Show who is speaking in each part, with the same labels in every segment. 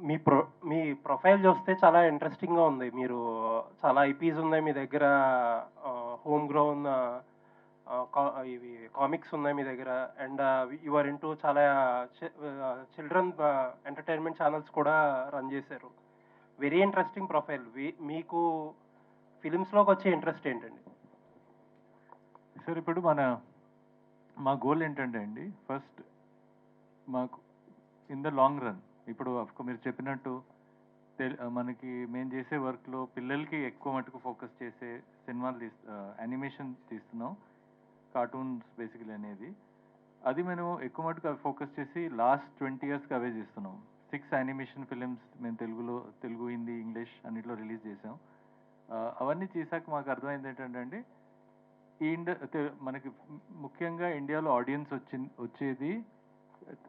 Speaker 1: మీ ప్రొ మీ profile చూస్తే చాలా ఇంట్రెస్టింగ్‌గా ఉంది. మీరు చాలా ఐపీస్ ఉన్నాయి మీ దగ్గర. హోమ్ గ్రోన్ కా ఇవి కామిక్స్ ఉన్నాయి మీ దగ్గర. అండ్ యూ ఆర్ ఇంటూ చాలా చిల్డ్రన్ ఎంటర్‌టైన్‌మెంట్ ఛానెల్స్ కూడా రన్ చేశారు. Very interesting profile. మీకు ఫిల్మ్స్‌లోకొచ్చే ఇంట్రెస్ట్ ఏంటండి?
Speaker 2: సార్ ఇప్పుడు మా గోల్ ఏంటంటే అండి, ఫస్ట్ మాకు ఇన్ ద లాంగ్ రన్ ఇప్పుడు మీరు చెప్పినట్టు మనకి మేము చేసే వర్క్లో పిల్లలకి ఎక్కువ మటుకు ఫోకస్ చేసే సినిమాలు యానిమేషన్ తీస్తున్నాం, కార్టూన్స్ బేసికలీ అనేది. అది మేము ఎక్కువ మటుకు ఫోకస్ చేసి లాస్ట్ 20 yearsకి అవే చేస్తున్నాం. 6 యానిమేషన్ ఫిలిమ్స్ మేము తెలుగు, హిందీ, ఇంగ్లీష్ అన్నిట్లో రిలీజ్ చేసాం. అవన్నీ చేశాక మాకు అర్థమైంది ఏంటంటే అండి, ఈ మనకి ముఖ్యంగా ఇండియాలో ఆడియన్స్ వచ్చేది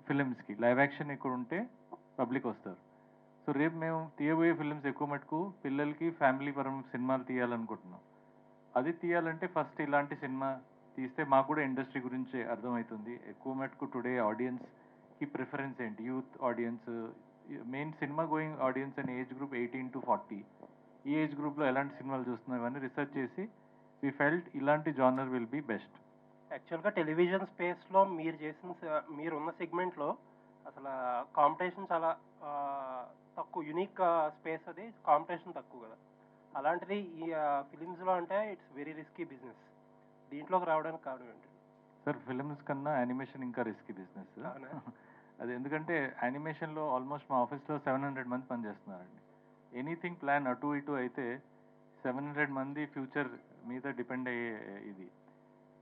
Speaker 2: ఫిలిమ్స్కి. లైవ్ యాక్షన్ ఇక్కడ ఉంటే పబ్లిక్ వస్తారు. సో రేపు మేము తీయబోయే ఫిలిమ్స్ ఎక్కువ మటుకు పిల్లలకి ఫ్యామిలీ పరమైన సినిమాలు తీయాలనుకుంటున్నాం. అది తీయాలంటే ఫస్ట్ ఇలాంటి సినిమా తీస్తే మాకు కూడా ఇండస్ట్రీ గురించి అర్థమవుతుంది. ఎక్కువ మటుకు టుడే ఆడియన్స్కి ప్రిఫరెన్స్ ఏంటి, youth audience, main cinema going audience అనే ఏజ్ గ్రూప్ 18 to 40. ఈ ఏజ్ గ్రూప్లో ఎలాంటి సినిమాలు చూస్తున్నాం ఇవన్నీ రీసెర్చ్ చేసి వి ఫెల్ట్ ఇలాంటి జానర్ విల్ బి బెస్ట్.
Speaker 1: యాక్చువల్‌గా టెలివిజన్ స్పేస్‌లో మీరు చేసిన మీరున్న సెగ్మెంట్‌లో అసల కాంపిటీషన్ చాలా తక్కువ. యూనిక్ స్పేస్ అది. కాంపిటీషన్ తక్కువ గదా! అలాంటిది ఈ ఫిలిమ్స్‌లో అంటే ఇట్స్ వెరీ రిస్కీ బిజినెస్. దీంట్లోకి రావడానికి కారణం ఏంటి?
Speaker 2: సార్ ఫిల్మ్స్ కన్నా యానిమేషన్ ఇంకా రిస్కీ బిజినెస్.
Speaker 1: అవునా?
Speaker 2: అది ఎందుకంటే యానిమేషన్లో ఆల్మోస్ట్ మా ఆఫీస్లో 700 మంది పనిచేస్తున్నారండి. ఎనీథింగ్ ప్లాన్ అటు ఇటు అయితే 700 మంది ఫ్యూచర్ మీద డిపెండ్ అయ్యే ఇది.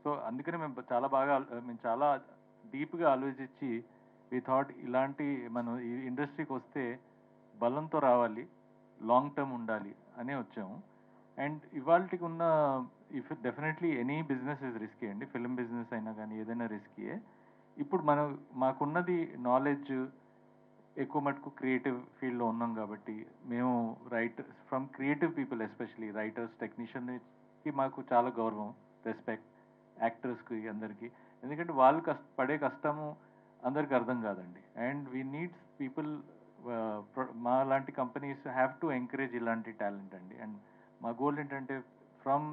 Speaker 2: సో అందుకనే మేము చాలా డీప్గా ఆలోచించి వి థాట్ ఇలాంటి మనం ఈ ఇండస్ట్రీకి వస్తే బలంతో రావాలి, లాంగ్ టర్మ్ ఉండాలి అనే వచ్చాము. అండ్ ఇవాళకి ఉన్న if definitely any business is risky అండి, ఫిల్మ్ బిజినెస్ అయినా కానీ ఏదైనా రిస్కీయే. ఇప్పుడు మాకున్నది నాలెడ్జ్ ఎక్కువ మటుకు క్రియేటివ్ ఫీల్డ్లో ఉన్నాం కాబట్టి మేము from creative people especially writers, టెక్నీషియన్కి మాకు చాలా గౌరవం, రెస్పెక్ట్. యాక్టర్స్కి అందరికీ, ఎందుకంటే వాళ్ళు పడే కష్టము అందరికి అర్థం కాదండి. అండ్ వీ నీడ్స్ పీపుల్, మా లాంటి కంపెనీస్ హ్యావ్ టు ఎంకరేజ్ ఇలాంటి టాలెంట్ అండి. అండ్ మా గోల్ ఏంటంటే ఫ్రమ్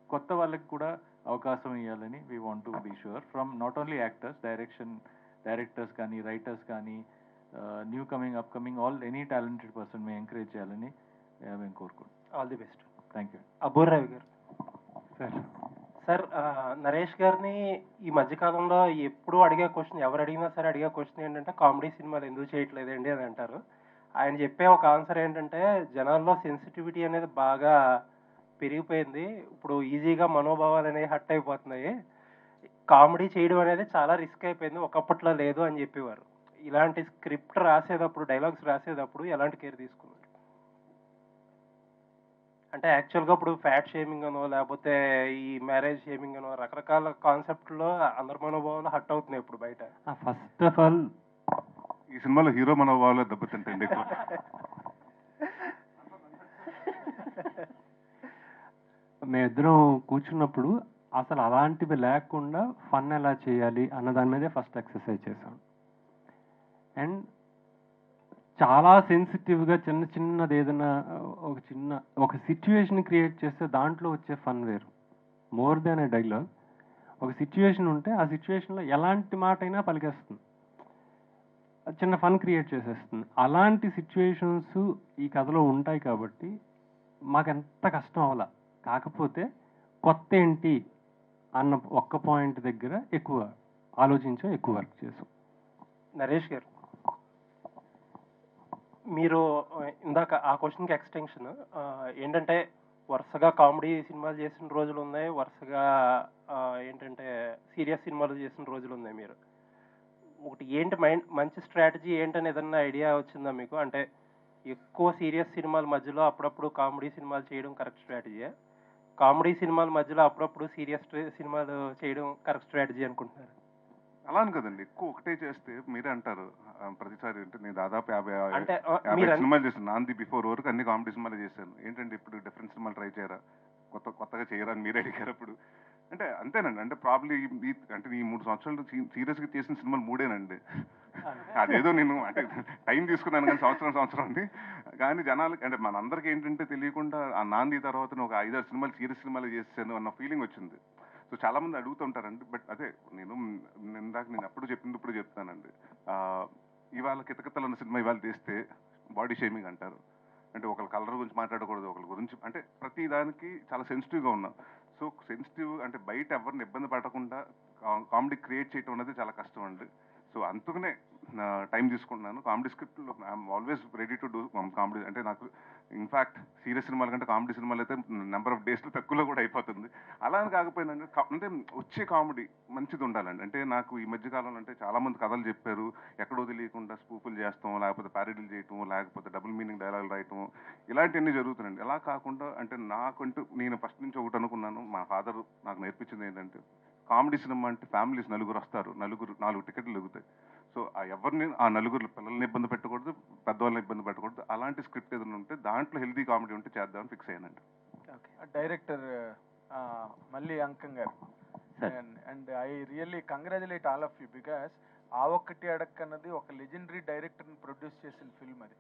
Speaker 2: కొత్త వాళ్ళకి కూడా అవకాశం ఇవ్వాలని we want to be sure from not only actors, directors కానీ, రైటర్స్ కానీ, new coming, upcoming, all any talented person మేము ఎంకరేజ్ చేయాలని మేము కోరుకుంటున్నాం.
Speaker 1: All the best.
Speaker 2: Thank you.
Speaker 1: Abburi Ravi గారు.
Speaker 2: సార్
Speaker 1: సార్, నరేష్ గారిని ఈ మధ్య కాలంలో ఎప్పుడు అడిగే క్వెషన్, ఎవరు అడిగినా సరే అడిగే క్వెషన్ ఏంటంటే, కామెడీ సినిమాలు ఎందుకు చేయట్లేదండి అని అంటారు. ఆయన చెప్పే ఒక ఆన్సర్ ఏంటంటే, జనాల్లో సెన్సిటివిటీ అనేది బాగా పెరిగిపోయింది. ఇప్పుడు ఈజీగా మనోభావాలనేవి హర్ట్ అయిపోతున్నాయి. కామెడీ చేయడం అనేది చాలా రిస్క్ అయిపోయింది. ఒకప్పట్లో లేదు అని చెప్పేవారు. ఇలాంటి స్క్రిప్ట్ రాసేటప్పుడు, డైలాగ్స్ రాసేటప్పుడు ఎలాంటి కేర్ తీసుకున్నారు? అంటే యాక్చువల్‌గా ఇప్పుడు ఫ్యాట్ షేమింగ్ అనో, లేపోతే ఈ మ్యారేజ్ షేమింగ్ అనో, రకరకాల కాన్సెప్ట్‌లో అందరి మనోభావాలు హర్ట్ అవుతున్నాయి ఇప్పుడు బయట.
Speaker 3: ఫస్ట్ ఆఫ్ ఆల్ ఈ సినిమాలో హీరో మనోభావాలే దెబ్బతింటాయండి ఎక్కువ.
Speaker 4: మేమిద్దరం కూర్చున్నప్పుడు అసలు అలాంటివి లేకుండా ఫన్ ఎలా చేయాలి అన్న దాని మీదే ఫస్ట్ ఎక్సర్సైజ్ చేశాం. అండ్ చాలా సెన్సిటివ్గా చిన్నది ఏదైనా ఒక సిచ్యువేషన్ క్రియేట్ చేస్తే దాంట్లో వచ్చే ఫన్ వేరు. మోర్ దెన్ ఏ డైలాగ్, ఒక సిచ్యువేషన్ ఉంటే ఆ సిచ్యువేషన్లో ఎలాంటి మాట అయినా పలికేస్తుంది, చిన్న ఫన్ క్రియేట్ చేసేస్తుంది. అలాంటి సిచ్యువేషన్స్ ఈ కథలో ఉంటాయి కాబట్టి మాకు ఎంత కష్టం అవ్వాల. కాకపోతే కొత్త ఏంటి అన్న ఒక్క పాయింట్ దగ్గర ఎక్కువ ఆలోచించాం, ఎక్కువ వర్క్ చేసాం.
Speaker 1: నరేష్ గారు, మీరు ఇందాక ఆ క్వశ్చన్‌కి ఎక్స్‌టెన్షన్ ఏంటంటే, వరుసగా కామెడీ సినిమాలు చేసిన రోజులున్నాయి. వరుసగా ఏంటంటే సీరియస్ సినిమాలు చేసిన రోజులున్నాయి మీరు. ఒకటి ఏంటి మంచి స్ట్రాటజీ ఏంటని ఏదన్నా ఐడియా వచ్చిందా మీకు? అంటే ఎక్కువ సీరియస్ సినిమాల మధ్యలో అప్పుడప్పుడు కామెడీ సినిమాలు చేయడం కరెక్ట్ స్ట్రాటజీయా? కామెడీ సినిమాల మధ్యలో అప్పుడప్పుడు సీరియస్ సినిమాలు చేయడం కరెక్ట్ స్ట్రాటజీ అనుకుంటున్నారా?
Speaker 3: అలా అని కదండి, ఎక్కువ ఒకటే చేస్తే మీరే అంటారు ప్రతిసారి. అంటే నేను దాదాపు
Speaker 1: అంటే
Speaker 3: 50 సినిమాలు చేశాను. నాంది బిఫోర్ వరకు అన్ని కామెడీ సినిమాలు చేశాను. ఏంటంటే ఇప్పుడు డిఫరెంట్ సినిమాలు ట్రై చేయరా, కొత్తగా చేయరా అని మీరే అడిగారు అప్పుడు. అంటే అంతేనండి. అంటే ప్రాబ్లీ అంటే ఈ 3 సంవత్సరాలు సీరియస్‌గా చేసిన సినిమాలు 3 అదేదో నేను అంటే టైం తీసుకున్నాను కానీ సంవత్సరం అండి. కానీ జనాలకి అంటే మనందరికీ ఏంటంటే తెలియకుండా ఆ 'నాంది' తర్వాత ఒక 5, 6 సినిమాలు సీరియస్ సినిమాలు చేసేసాను అన్న ఫీలింగ్ వచ్చింది. సో చాలా మంది అడుగుతుంటారండి. బట్ అదే నేను అప్పుడు చెప్పింది ఇప్పుడు చెప్తానండి. ఇవాళ 'కితకితలు' అన్న సినిమా ఇవాళ తీస్తే బాడీ షేమింగ్ అంటారు. అంటే ఒకళ్ళ కలర్ గురించి మాట్లాడకూడదు, ఒకళ్ళ గురించి అంటే ప్రతి దానికి చాలా సెన్సిటివ్‌గా ఉన్నాం. సో సెన్సిటివ్ అంటే బయట ఎవరిని ఇబ్బంది పెట్టకుండా కామెడీ క్రియేట్ చేయడం అనేది చాలా కష్టం అండి. సో అందుకనే టైం తీసుకుంటున్నాను. కామెడీ స్క్రిప్ట్‌లో I'm always ready to do comedy. అంటే నాకు ఇన్‌ఫాక్ట్ సీరియస్ సినిమాల కంటే కామెడీ సినిమాలు అయితే నెంబర్ ఆఫ్ డేస్‌లో తక్కువలో కూడా అయిపోతుంది. అలా అని కాకపోయినండి అంటే వచ్చే కామెడీ మంచిది ఉండాలండి. అంటే నాకు ఈ మధ్య కాలంలో అంటే చాలా మంది కథలు చెప్పారు. ఎక్కడో తెలియకుండా స్పూఫులు చేస్తాం, లేకపోతే ప్యారడీలు చేయటం, లేకపోతే డబుల్ మీనింగ్ డైలాగులు రాయటం ఇలాంటివన్నీ జరుగుతున్నాయండి. ఎలా కాకుండా అంటే నాకంటూ నేను ఫస్ట్ నుంచి ఒకటి అనుకున్నాను. మా ఫాదర్ నాకు నేర్పించింది ఏంటంటే కామెడీ సినిమా అంటే ఫ్యామిలీస్ నలుగురు వస్తారు, 4 టికెట్లు ఎగుతాయి. సో ఎవరిని ఆ నలుగురు పిల్లల్ని ఇబ్బంది పెట్టకూడదు, పెద్దవాళ్ళని ఇబ్బంది పెట్టకూడదు. అలాంటి స్క్రిప్ట్ ఏదైనా ఉంటే దాంట్లో హెల్దీ కామెడీ ఉంటే చేద్దామని ఫిక్స్ అయ్యానండి.
Speaker 5: డైరెక్టర్ మల్లి అంకం గారు, and I really congratulate all of you because ఆ ఒక్కటి అడక్ అన్నది ఒక లెజెండరీ డైరెక్టర్ని ప్రొడ్యూస్ చేసిన ఫిల్మ్ అది.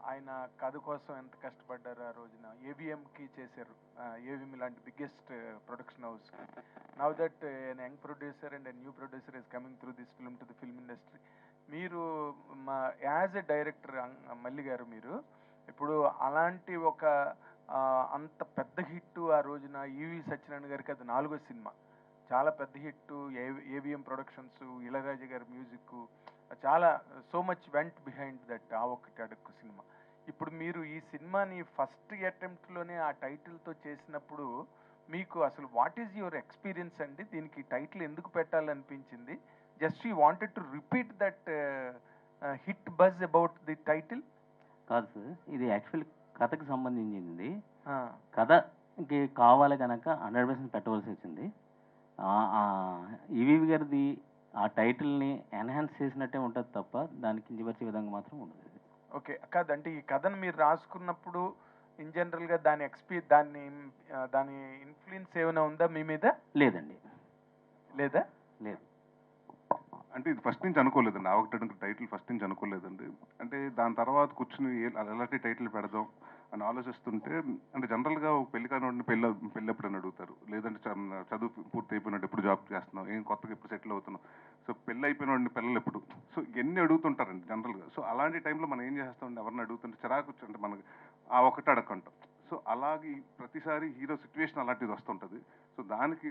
Speaker 5: ఆయన కథ కోసం ఎంత కష్టపడ్డారు ఆ రోజున. ఏవిఎంకి చేశారు, ఏవిఎం లాంటి biggest production house. Now that N young producer and new producer is coming through this film to the film industry. మీరు యాజ్ ఎ డైరెక్టర్ మల్లి గారు, మీరు ఇప్పుడు అలాంటి ఒక అంత పెద్ద హిట్ ఆ రోజున ఈవి సత్యనారాయణ గారికి అది 4వ సినిమా, చాలా పెద్ద హిట్. ఏవిఎం ప్రొడక్షన్స్, ఇళయరాజా గారి మ్యూజిక్, చాలా so much went behind that ఆ ఒక్కటి అడుక్కు సినిమా. ఇప్పుడు మీరు ఈ సినిమాని ఫస్ట్ అటెంప్ట్లోనే ఆ టైటిల్తో చేసినప్పుడు మీకు అసలు వాట్ ఈజ్ యువర్ ఎక్స్పీరియన్స్ అండి? దీనికి టైటిల్ ఎందుకు పెట్టాలనిపించింది? Just you wanted to repeat that hit buzz about the title?
Speaker 6: కాదు సార్, ఇది యాక్చువల్ కథకు సంబంధించింది. కథకి కావాలి కనుక 100% పెట్టవలసి వచ్చింది. ఈవీవి గారిది ఆ టైటిల్ని ఎన్హాన్స్ చేసినట్టే ఉంటుంది తప్ప దానికి కించపరిచే విధంగా మాత్రం ఉండదు.
Speaker 5: ఓకే, కాదంటే ఈ కథను మీరు రాసుకున్నప్పుడు ఇన్ జనరల్గా దాని ఇన్ఫ్లుయెన్స్ ఏమైనా ఉందా మీ మీద?
Speaker 6: లేదండి.
Speaker 5: లేదా?
Speaker 6: లేదు.
Speaker 3: అంటే ఇది ఫస్ట్ నుంచి అనుకోలేదండి. ఆ ఒకటి టైటిల్ ఫస్ట్ నుంచి అనుకోలేదండి. అంటే దాని తర్వాత కూర్చుని ఎలాంటి టైటిల్ పెడదాం అని ఆలోచిస్తుంటే అంటే జనరల్గా ఒక పెళ్లి కానివాడిని పెళ్ళి ఎప్పుడని అడుగుతారు, లేదంటే చదువు పూర్తి అయిపోయినట్టు ఎప్పుడు జాబ్ చేస్తున్నావు, ఏం కొత్తగా ఎప్పుడు సెటిల్ అవుతున్నావు, సో పెళ్ళి అయిపోయిన వాడిని పిల్లలు ఎప్పుడు, సో ఎన్ని అడుగుతుంటారండి జనరల్గా. సో అలాంటి టైంలో మనం ఏం చేస్తామండి, ఎవరిని అడుగుతుంటే చిరాకు అంటే మనకి ఆ ఒకటి అడగంటాం. సో అలాగే ప్రతిసారి హీరో సిచ్యువేషన్ అలాంటిది వస్తుంటుంది. సో దానికి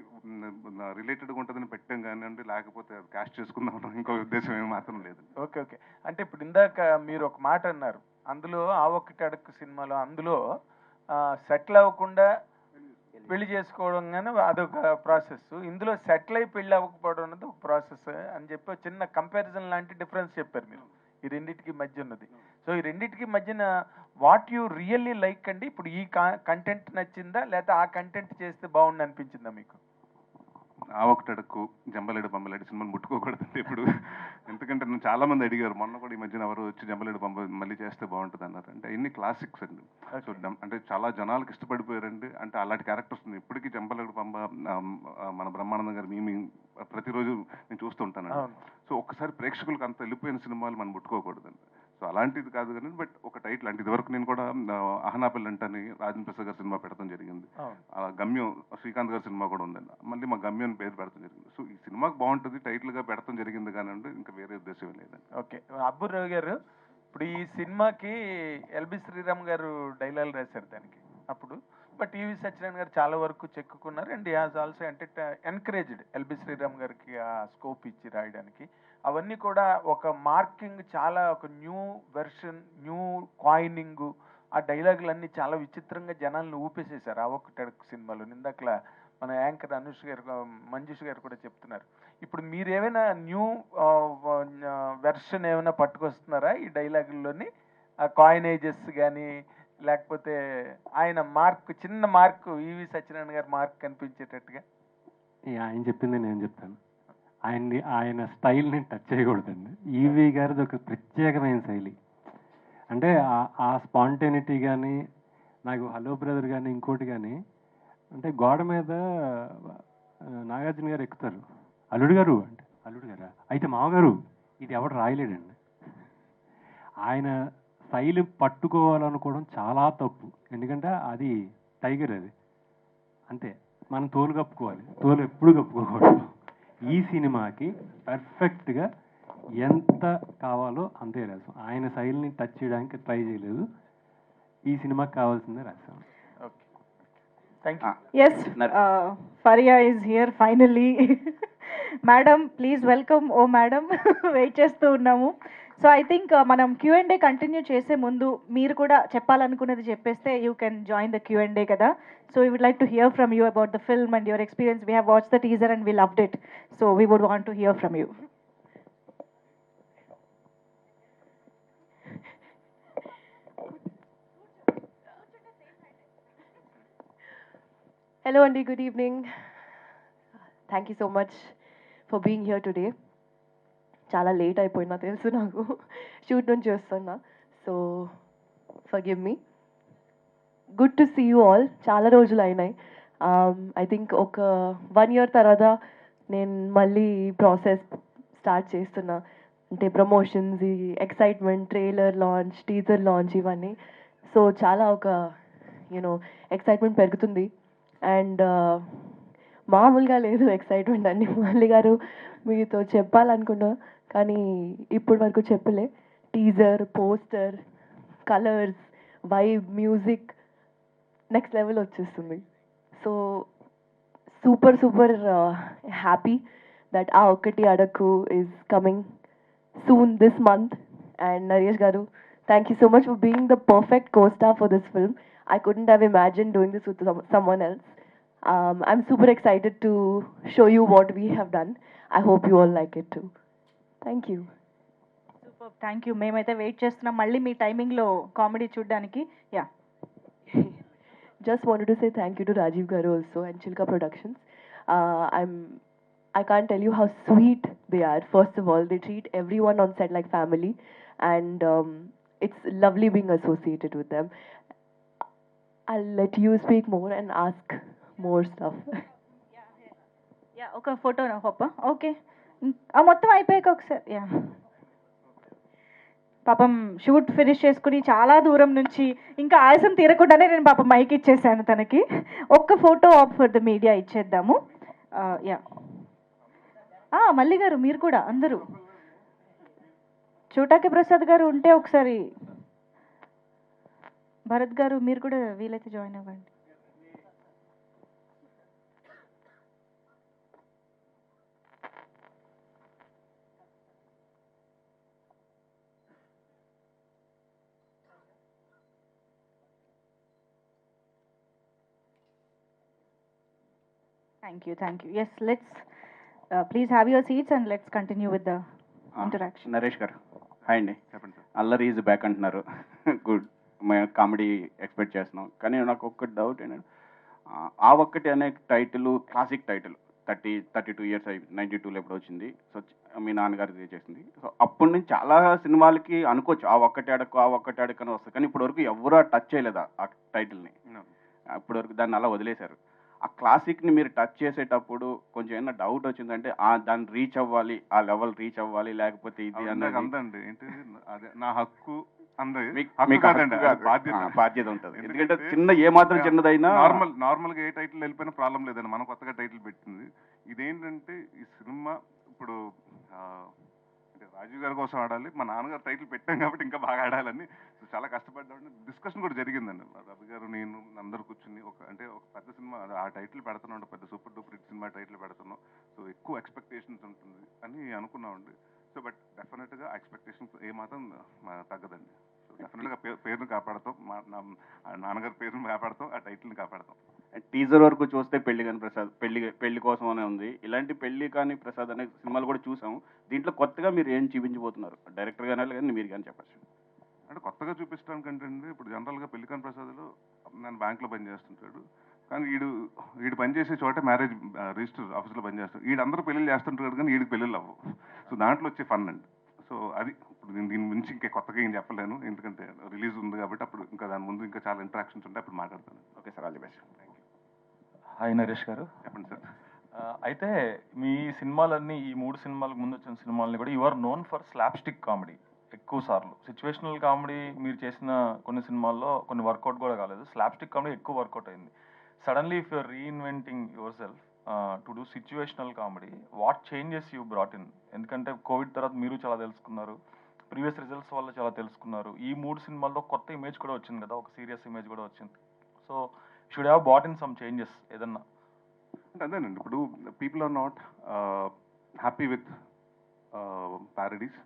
Speaker 3: రిలేటెడ్గా ఉంటుందని పెట్టాం కానివ్వండి, లేకపోతే క్యాష్ చేసుకుందాం ఇంకో ఉద్దేశం ఏమి మాత్రం లేదు.
Speaker 5: ఓకే ఓకే, అంటే ఇప్పుడు ఇందాక మీరు ఒక మాట అన్నారు, అందులో ఆ ఒక్కటి అడుక్కు సినిమాలో అందులో సెటిల్ అవ్వకుండా పెళ్లి చేసుకోవడం కానీ అదొక ప్రాసెస్, ఇందులో సెటిల్ అయి పెళ్లి అవ్వకపోవడం అనేది ఒక ప్రాసెస్ అని చెప్పి చిన్న కంపారిజన్ లాంటి డిఫరెన్స్ చెప్పారు మీరు ఈ రెండింటికి మధ్య ఉన్నది. సో ఈ రెండింటికి మధ్యన వాట్ యు రియల్లీ లైక్ అండి? ఇప్పుడు ఈ కంటెంట్ నచ్చిందా, లేకపోతే ఆ కంటెంట్ చేస్తే బాగుండి అనిపించిందా మీకు?
Speaker 3: ఆ ఒకటి అడుక్కు, జంబలేడు బొమ్మలేడు సినిమాలు ముట్టుకోకూడదండి ఇప్పుడు. ఎందుకంటే నన్ను చాలా మంది అడిగారు, మొన్న కూడా ఈ మధ్యన ఎవరు వచ్చి జంబలేడు బొమ్మ మళ్ళీ చేస్తే బాగుంటుంది అన్నారు. అంటే ఇన్ని క్లాసిక్స్ అండి. సో అంటే చాలా జనాలకు ఇష్టపడిపోయారండి. అంటే అలాంటి క్యారెక్టర్స్ ఉంది ఇప్పటికీ. జంబలేడు బొమ్మ మన బ్రహ్మానందం గారు మేము ప్రతిరోజు నేను చూస్తుంటానండి. సో ఒక్కసారి ప్రేక్షకులకు అంత వెళ్ళిపోయిన సినిమాలు మనం ముట్టుకోకూడదండి. సో అలాంటిది కాదు కానీ బట్ ఒక టైటిల్ అంటే ఇదివరకు నేను కూడా అహనాపల్లి అంటని రాజేంద్ర ప్రసాద్ గారి సినిమా పెడతాం జరిగింది. గమ్యం శ్రీకాంత్ గారి సినిమా కూడా ఉందండి, మళ్ళీ మా గమ్యం పేరు పెడతాం జరిగింది. సో ఈ సినిమాకి బాగుంటుంది టైటిల్గా పెడతాం జరిగింది కానివ్వండి, ఇంకా వేరే ఉద్దేశం లేదండి.
Speaker 5: ఓకే, అబ్బుర్ రవి గారు, ఇప్పుడు ఈ సినిమాకి ఎల్బి శ్రీరామ్ గారు డైలాగ్ రాశారు దానికి అప్పుడు, బట్ ఈవి సత్యనారాయణ గారు చాలా వరకు చెక్కున్నారు అండ్ యాజ్ ఆల్సో అంటే ఎన్కరేజ్డ్ ఎల్బి శ్రీరామ్ గారికి ఆ స్కోప్ ఇచ్చి రాయడానికి. అవన్నీ కూడా ఒక మార్కింగ్, చాలా ఒక న్యూ వెర్షన్, న్యూ కాయినింగ్, ఆ డైలాగులన్నీ చాలా విచిత్రంగా జనాలను ఊపేసేశారు ఆ ఒక్కటి సినిమాలో. ఇందాకలా మన యాంకర్ అనుష్ గారు, మంజుష్ గారు కూడా చెప్తున్నారు. ఇప్పుడు మీరు ఏమైనా న్యూ వెర్షన్ ఏమైనా పట్టుకొస్తున్నారా ఈ డైలాగుల్లోని? ఆ కాయినేజెస్ కానీ, లేకపోతే ఆయన మార్క్, చిన్న మార్కు, ఈవి సత్యనారాయణ గారి మార్క్ కనిపించేటట్టుగా?
Speaker 4: ఆయన చెప్పింది నేను చెప్తాను. ఆయన స్టైల్ని టచ్ చేయకూడదండి. ఈవి గారిది ఒక ప్రత్యేకమైన శైలి. అంటే ఆ స్పాంటేనిటీ కానీ, నాకు హలో బ్రదర్ కానీ ఇంకోటి కానీ అంటే గోడ మీద నాగార్జున గారు ఎక్కుతారు, అల్లుడు గారు అంటే, అల్లుడు గారా అయితే మామగారు, ఇది ఎవడు రాయలేడండి. ఆయన శైలి పట్టుకోవాలనుకోవడం చాలా తప్పు, ఎందుకంటే అది టైగర్, అది అంతే, మనం తోలు కప్పుకోవాలి, తోలు ఎప్పుడు కప్పుకోకూడదు. ఈ సినిమాకి పర్ఫెక్ట్గా ఎంత కావాలో అంతే రాసాం, ఆయన శైలిని టచ్ చేయడానికి ట్రై చేయలేదు. ఈ సినిమాకి కావాల్సిందే రాసాం.
Speaker 5: Okay, thank you.
Speaker 7: Yes, Faria is here finally. Madam, please welcome. Oh, madam, wait చేస్తూ ఉన్నాము. సో ఐ థింక్ మనం Q&A కంటిన్యూ చేసే ముందు మీరు కూడా చెప్పాలనుకున్నది చెప్పేస్తే you can join the Q&A కదా. So we would like to hear from you about the film and your experience. We have watch the teaser and we loved it. So we would want to hear from you.
Speaker 8: Hello, Andy. Good evening. Thank you so much for being here today. చాలా late అయిపోయినా తెలుసు నాకు, shoot నుంచి వస్తున్నా, so forgive me. Good to see you all. చాలా రోజులు అయినాయి. I think ఒక 1 year తర్వాత నేను మళ్ళీ ప్రాసెస్ స్టార్ట్ చేస్తున్నా. అంటే ప్రమోషన్స్, ఈ excitement, trailer launch, teaser launch, ఇవన్నీ. సో చాలా ఒక యూనో ఎక్సైట్మెంట్ పెరుగుతుంది. అండ్ మామూలుగా లేదు ఎక్సైట్మెంట్ అండి. మురళి గారు మీతో చెప్పాలనుకున్నా కానీ ఇప్పటి వరకు చెప్పలే. Teaser, poster, colours, vibe, music next level వచ్చేస్తుంది. So super super happy that ఆ ఒక్కటి అడక్కు is coming soon this month. And Naresh garu, thank you so much for being the perfect co-star for this film. I couldn't have imagined doing this with someone else. I'm super excited to show you what we have done. I hope you all like it too. Thank you.
Speaker 7: Super, thank you. మేమైతే wait చేస్తున్నాం మళ్ళీ మీ టైమింగ్లో comedy చూడడానికి. Yeah,
Speaker 8: Just wanted to say thank you to Rajiv garu also and Chilka Productions. I can't tell you how sweet they are. First of all, they treat everyone on set like family, and it's lovely being associated with them. I'll let you speak more and ask more stuff.
Speaker 7: Yeah, ఒక photo పాప. Okay, మొత్తం అయిపోయాక ఒకసారి. Yeah, పాపం shoot finish చేసుకుని చాలా దూరం నుంచి ఇంకా ఆయాసం తీరకుండానే నేను పాపం మైక్ ఇచ్చేసాను తనకి. ఒక్క photo of for the media ఇచ్చేద్దాము. యా, మల్లి గారు మీరు కూడా అందరూ, చోటాకి ప్రసాద్ గారు ఉంటే ఒకసారి, భరత్ గారు మీరు కూడా వీలైతే జాయిన్ అవ్వండి. Thank you, thank you. Yes, let's please have your seats and let's continue with the interaction.
Speaker 9: Naresh గారు, హాయ్ అండి.
Speaker 3: చెప్పండి సార్.
Speaker 9: అల్లరి ఈజ్ బ్యాక్ అంటున్నారు. గుడ్, మేము కామెడీ ఎక్స్పెక్ట్ చేస్తున్నాం. కానీ నాకు ఒక్క డౌట్ ఏంటంటే, ఆ ఒక్కటి అనే టైటిల్ క్లాసిక్ టైటిల్, 32 years 92లో ఎప్పుడు వచ్చింది. సో మీ నాన్నగారు చేసింది. సో అప్పటి నుంచి చాలా సినిమాలకి అనుకోవచ్చు ఆ ఒక్కటి అడక్కు, ఆ ఒక్కటి అడక్కు అని వస్తుంది. కానీ ఇప్పటివరకు ఎవరు టచ్ చేయలేదు ఆ టైటిల్ని. ఇప్పటివరకు దాన్ని అలా వదిలేశారు. ఆ క్లాసిక్ని మీరు టచ్ చేసేటప్పుడు కొంచెం ఏమైనా డౌట్ వచ్చిందంటే దాన్ని రీచ్ అవ్వాలి, ఆ లెవెల్ రీచ్ అవ్వాలి, లేకపోతే ఇది అన్నది
Speaker 3: అందండి ఏంటి, అదే నా హక్కు అందది.
Speaker 9: మీకు
Speaker 3: కాదండి,
Speaker 9: బాధ్యత ఉంటుంది. ఎందుకంటే చిన్న ఏ మాత్రం చిన్నదైనా
Speaker 3: నార్మల్గా ఏ టైటిల్ వెళ్ళిపోయినా ప్రాబ్లం లేదండి. మనం కొత్తగా టైటిల్ పెట్టింది ఇదేంటంటే, ఈ సినిమా ఇప్పుడు అంటే రాజీవ్ గారి కోసం ఆడాలి, మా నాన్నగారు టైటిల్ పెట్టాం కాబట్టి ఇంకా బాగా ఆడాలని చాలా కష్టపడ్డామండి. డిస్కషన్ కూడా జరిగిందండి. రవి గారు, నేను అందరు కూర్చుని ఒక పెద్ద సినిమా ఆ టైటిల్ పెడుతున్నాం, పెద్ద super duper hit cinema title పెడుతున్నాం, సో ఎక్కువ ఎక్స్పెక్టేషన్స్ ఉంటుంది అని అనుకున్నామండి. సో బట్ డెఫినెట్గా ఎక్స్పెక్టేషన్స్ ఏమాత్రం తగ్గదండి. సో డెఫినెట్గా పేరును కాపాడతాం, నాన్నగారి పేరును కాపాడతాం, ఆ టైటిల్ని కాపాడతాం.
Speaker 9: టీజర్ వరకు చూస్తే పెళ్లి కాని ప్రసాద్, పెళ్లి కోసం అనే ఉంది. ఇలాంటి పెళ్లి కాని ప్రసాద్ అనే సినిమాలు కూడా చూసాము. దీంట్లో కొత్తగా మీరు ఏం చూపించబోతున్నారు, డైరెక్టర్ గానే కానీ మీరు కానీ చెప్పచ్చు.
Speaker 3: అంటే కొత్తగా చూపించడానికంటే అండి, ఇప్పుడు జనరల్గా పెళ్లికాని ప్రసాద్లో నేను బ్యాంక్లో పనిచేస్తుంటాడు, కానీ వీడు పనిచేసే చోట మ్యారేజ్ రిజిస్టర్ ఆఫీస్లో పనిచేస్తాడు. వీడందరూ పెళ్ళిళ్ళు చేస్తుంటాడు కానీ వీడికి పెళ్ళిళ్ళు అవ్వవు. సో దాంట్లో వచ్చే ఫన్ అండి. సో అది ఇప్పుడు నేను దీని గురించి ఇంకా కొత్తగా ఏం చెప్పలేను, ఎందుకంటే రిలీజ్ ఉంది కాబట్టి అప్పుడు ఇంకా దాని ముందు ఇంకా చాలా ఇంటరాక్షన్స్ ఉంటాయి, అప్పుడు మాట్లాడతాను.
Speaker 9: Okay sir, all the best.
Speaker 10: Hi Naresh గారు.
Speaker 3: చెప్పండి సార్.
Speaker 10: అయితే మీ సినిమాలన్నీ ఈ 3 సినిమాలకు ముందు వచ్చిన సినిమాలని కూడా you are known for slapstick comedy ఎక్కువ సార్లు. సిచ్యువేషనల్ కామెడీ మీరు చేసిన కొన్ని సినిమాల్లో కొన్ని వర్కౌట్ కూడా కాలేదు. స్లాప్ స్టిక్ కామెడీ ఎక్కువ వర్కౌట్ అయింది. Suddenly if you're reinventing yourself to do situational comedy, what changes you brought in? ఎందుకంటే కోవిడ్ తర్వాత మీరు చాలా తెలుసుకున్నారు, ప్రీవియస్ రిజల్ట్స్ వల్ల చాలా తెలుసుకున్నారు. ఈ 3 సినిమాల్లో కొత్త ఇమేజ్ కూడా వచ్చింది కదా, ఒక సీరియస్ ఇమేజ్ కూడా వచ్చింది. So should have brought in some changes ఏదన్నా?
Speaker 3: అంటే అదేనండి, ఇప్పుడు people are not happy with parodies.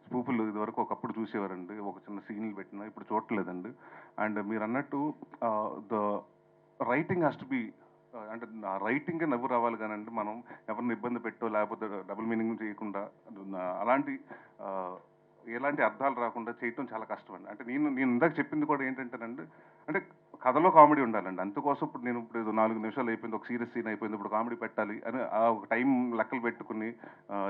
Speaker 3: స్పూపులు ఇదివరకు ఒకప్పుడు చూసేవారండి, ఒక చిన్న సీన్లు పెట్టినా ఇప్పుడు చూడట్లేదండి. అండ్ మీరు అన్నట్టు the writing has to be, అంటే ఆ రైటింగే నవ్వు రావాలి కానండి, మనం ఎవరిని ఇబ్బంది పెట్టో లేకపోతే డబుల్ మీనింగ్ చేయకుండా అలాంటి ఎలాంటి అర్థాలు రాకుండా చేయటం చాలా కష్టం అండి. అంటే నేను ఇందాక చెప్పింది కూడా ఏంటంటేనండి, అంటే కథలో కామెడీ ఉండాలండి. అందుకోసం ఇప్పుడు నేను ఇప్పుడు 4 నిమిషాలు అయిపోయింది, ఒక సీరియస్ సీన్ అయిపోయింది, ఇప్పుడు కామెడీ పెట్టాలి అని ఒక టైం లెక్కలు పెట్టుకుని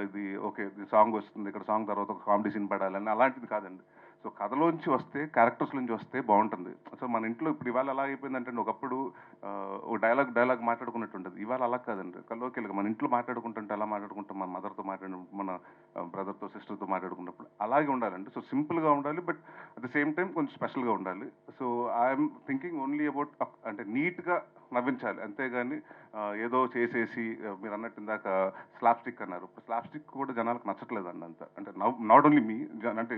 Speaker 3: ఇది ఓకే సాంగ్ వస్తుంది, ఇక్కడ సాంగ్ తర్వాత ఒక కామెడీ సీన్ పడాలని అలాంటిది కాదండి. సో కథలోంచి వస్తే, క్యారెక్టర్స్ నుంచి వస్తే బాగుంటుంది. సో మన ఇంట్లో ఇప్పుడు ఇవాళ ఎలా అయిపోయిందంటే, ఒకప్పుడు ఒక డైలాగ్ మాట్లాడుకున్నట్టు ఉంటుంది. ఇవాళ అలా కాదండి, కల్లోకి వెళ్ళి మన ఇంట్లో మాట్లాడుకుంటుంటే ఎలా మాట్లాడుకుంటాం, మన మదర్తో మాట్లాడినప్పుడు, మన బ్రదర్తో సిస్టర్తో మాట్లాడుకున్నప్పుడు అలాగే ఉండాలండి. సో సింపుల్గా ఉండాలి, but at the same time కొంచెం స్పెషల్గా ఉండాలి. So I'm thinking only about, అంటే నీట్గా నవ్వించాలి, అంతేగాని ఏదో చేసేసి మీరు అన్నట్టు ఇందాక స్లాప్ స్టిక్ అన్నారు. స్లాప్ స్టిక్ కూడా జనాలకు నచ్చట్లేదండి అంత. అంటే నాట్ ఓన్లీ మీ, అంటే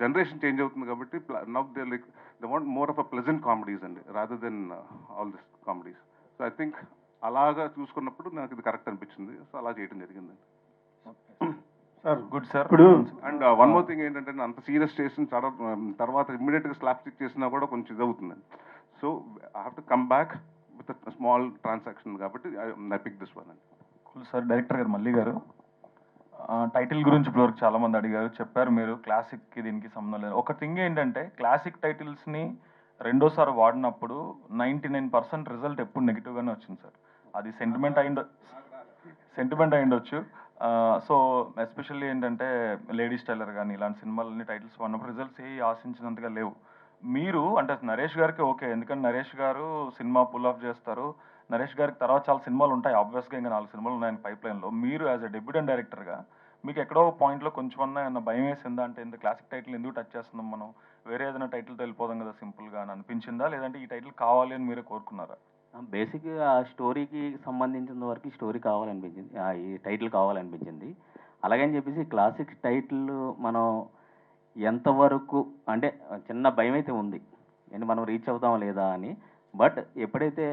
Speaker 3: జనరేషన్ చేంజ్ అవుతుంది కాబట్టి now they like they want more of a pleasant comedies అండి, rather than all this comedies. So I think అలాగా చూసుకున్నప్పుడు నాకు ఇది కరెక్ట్ అనిపించింది. సో అలా చేయడం జరిగిందండి.
Speaker 10: Sir good sir.
Speaker 3: ఇప్పుడు అండ్ వన్ మోర్ థింగ్ ఏంటంటే, అంత సీరియస్ చేసిన తర్వాత ఇమ్మీడియట్గా స్లాప్ స్టిక్ చేసినా కూడా కొంచెం ఇది అవుతుందండి. So I have to come back with small transaction కాబట్టి ఐ పిక్ దిస్ వన్ అండి.
Speaker 10: Cool sir. డైరెక్టర్ గారు మళ్ళీ గారు, టైటిల్ గురించి ఇప్పటివరకు చాలా మంది అడిగారు, చెప్పారు మీరు క్లాసిక్కి దీనికి సంబంధం లేదు. ఒక థింగ్ ఏంటంటే, క్లాసిక్ టైటిల్స్ని రెండోసారి వాడినప్పుడు 99% రిజల్ట్ ఎప్పుడు నెగిటివ్గానే వచ్చింది సార్. అది సెంటిమెంట్ అయ్యిండొచ్చు. సో ఎస్పెషల్లీ ఏంటంటే లేడీస్ టైలర్ కానీ ఇలాంటి సినిమాలన్నీ టైటిల్స్ వాడినప్పుడు రిజల్ట్స్ ఏ ఆశించినంతగా లేవు. మీరు అంటే నరేష్ గారికి ఓకే, ఎందుకంటే నరేష్ గారు సినిమా పుల్ ఆఫ్ చేస్తారు. నరేష్ గారికి తర్వాత చాలా సినిమాలు ఉంటాయి, ఆబ్వియస్గా ఇంకా 4 సినిమాలు ఉన్నాయి పైప్ లైన్లో. మీరు యాజ్ అ డెబ్యూటెంట్ డైరెక్టర్గా మీకు ఎక్కడో పాయింట్లో కొంచెమన్నా ఏమన్నా భయం వేసిందా? అంటే ఎందుకు క్లాసిక్ టైటిల్ ఎందుకు టచ్ చేస్తున్నాం మనం, వేరే ఏదైనా టైటిల్తో వెళ్ళిపోదాం కదా సింపుల్గా అని అనిపించిందా, లేదంటే ఈ టైటిల్ కావాలి అని మీరే కోరుకున్నారా?
Speaker 6: బేసిక్గా ఆ స్టోరీకి సంబంధించిన వరకు స్టోరీ కావాలనిపించింది, ఈ టైటిల్ కావాలనిపించింది. అలాగని చెప్పేసి క్లాసిక్ టైటిల్ మనం ఎంతవరకు, అంటే చిన్న భయం అయితే ఉంది, అంటే మనం రీచ్ అవుతామా లేదా అని. బట్ ఎప్పుడైతే